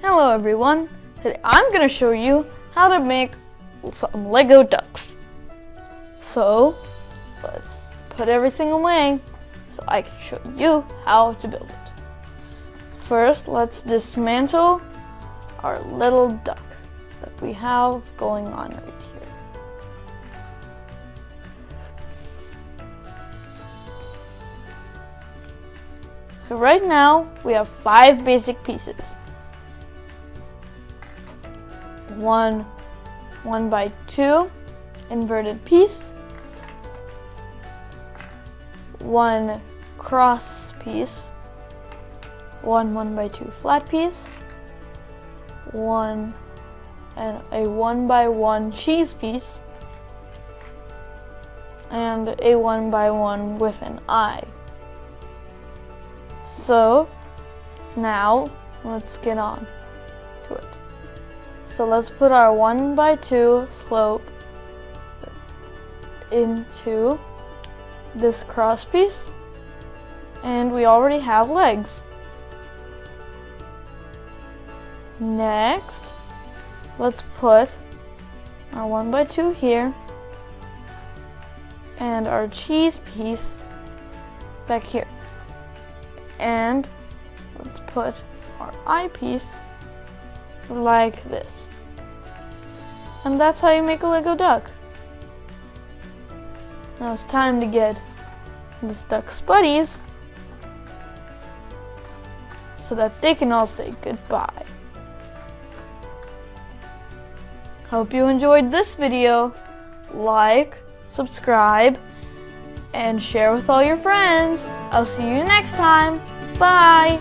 Hello everyone, today I'm going to show you how to make some Lego ducks. So, let's put everything away so I can show you how to build it. First, let's dismantle our little duck that we have going on right here. So right now, we have 5 basic pieces. One 1x2 inverted piece, one cross piece, one 1x2 flat piece, one and a 1x1 cheese piece, and a 1x1 with an eye. So now let's get on to it. So let's put our 1x2 slope into this cross piece, and we already have legs. Next, let's put our 1x2 here and our cheese piece back here. And let's put our eyepiece like this. And that's how you make a Lego duck. Now it's time to get this duck's buddies so that they can all say goodbye. Hope you enjoyed this video. Like, subscribe, and share with all your friends. I'll see you next time. Bye!